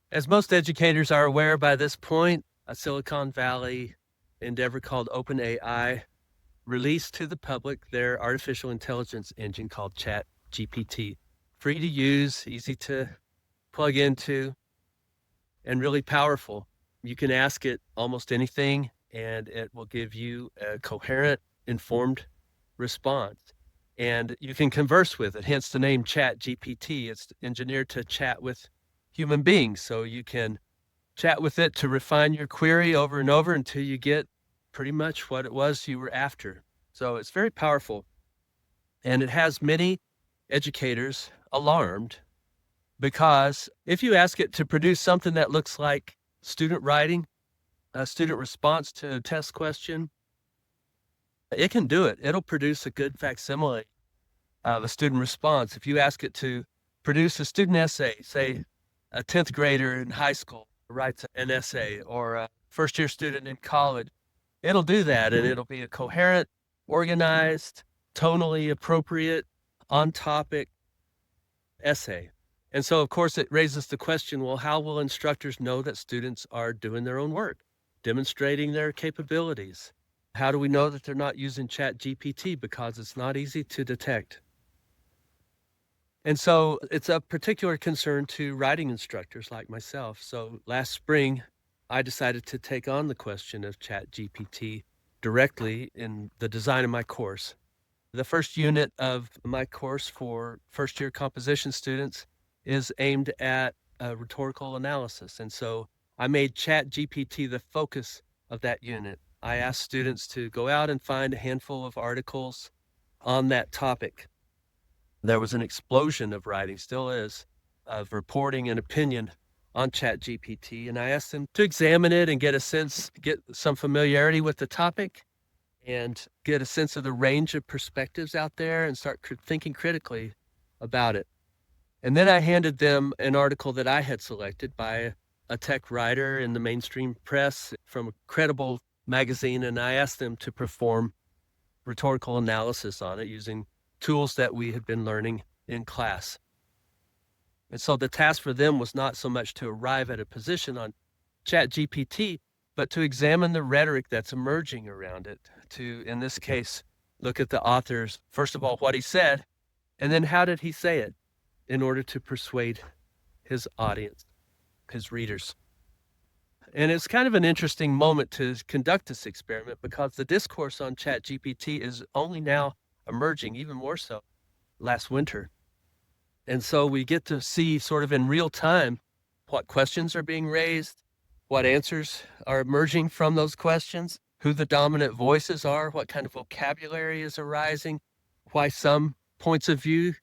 As most educators are aware by this point, a Silicon Valley endeavor called OpenAI released to the public their artificial intelligence engine called ChatGPT. Free to use, easy to plug into, and really powerful. You can ask it almost anything, and it will give you a coherent, informed response. And you can converse with it, hence the name ChatGPT. It's engineered to chat with human beings. So you can chat with it to refine your query over and over until you get pretty much what it was you were after. So it's very powerful. And it has many educators alarmed because if you ask it to produce something that looks like student writing, a student response to a test question, it can do it. It'll produce a good facsimile of a student response. If you ask it to produce a student essay, say a 10th grader in high school writes an essay, or a first-year student in college, it'll do that, and it'll be a coherent, organized, tonally appropriate, on-topic essay. And so, of course, it raises the question, well, how will instructors know that students are doing their own work, demonstrating their capabilities? How do we know that they're not using ChatGPT? Because it's not easy to detect. And so it's a particular concern to writing instructors like myself. So last spring, I decided to take on the question of ChatGPT directly in the design of my course. The first unit of my course for first-year composition students is aimed at rhetorical analysis. And so I made ChatGPT the focus of that unit. I asked students to go out and find a handful of articles on that topic. There was an explosion of writing, still is, of reporting and opinion on ChatGPT. And I asked them to examine it and get some familiarity with the topic and get a sense of the range of perspectives out there and start thinking critically about it. And then I handed them an article that I had selected by a tech writer in the mainstream press from a credible magazine, and I asked them to perform rhetorical analysis on it using tools that we had been learning in class. And so the task for them was not so much to arrive at a position on ChatGPT, but to examine the rhetoric that's emerging around it, to, in this case, look at the author's, first of all, what he said, and then how did he say it in order to persuade his audience, his readers. And it's kind of an interesting moment to conduct this experiment because the discourse on ChatGPT is only now emerging, even more so last winter. And so we get to see sort of in real time what questions are being raised, what answers are emerging from those questions, who the dominant voices are, what kind of vocabulary is arising, why some points of view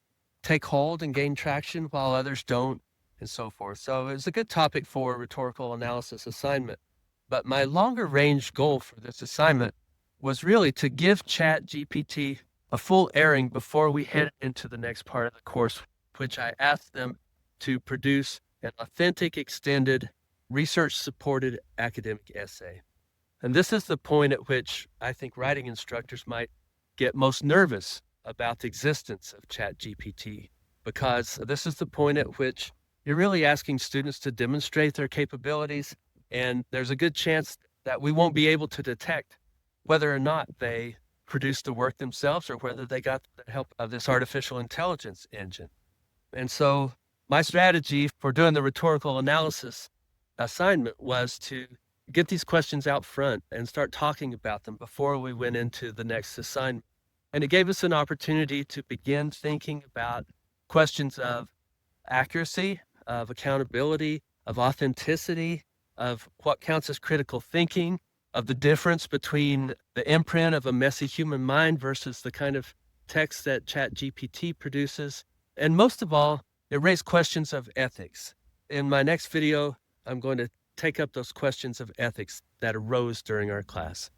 take hold and gain traction while others don't, and so forth. So it's a good topic for a rhetorical analysis assignment. But my longer range goal for this assignment was really to give ChatGPT a full airing before we head into the next part of the course, which I asked them to produce an authentic, extended, research-supported academic essay. And this is the point at which I think writing instructors might get most nervous about the existence of ChatGPT, because this is the point at which you're really asking students to demonstrate their capabilities, and there's a good chance that we won't be able to detect whether or not they produced the work themselves or whether they got the help of this artificial intelligence engine. And so my strategy for doing the rhetorical analysis assignment was to get these questions out front and start talking about them before we went into the next assignment. And it gave us an opportunity to begin thinking about questions of accuracy, of accountability, of authenticity, of what counts as critical thinking, of the difference between the imprint of a messy human mind versus the kind of text that ChatGPT produces. And most of all, it raised questions of ethics. In my next video, I'm going to take up those questions of ethics that arose during our class.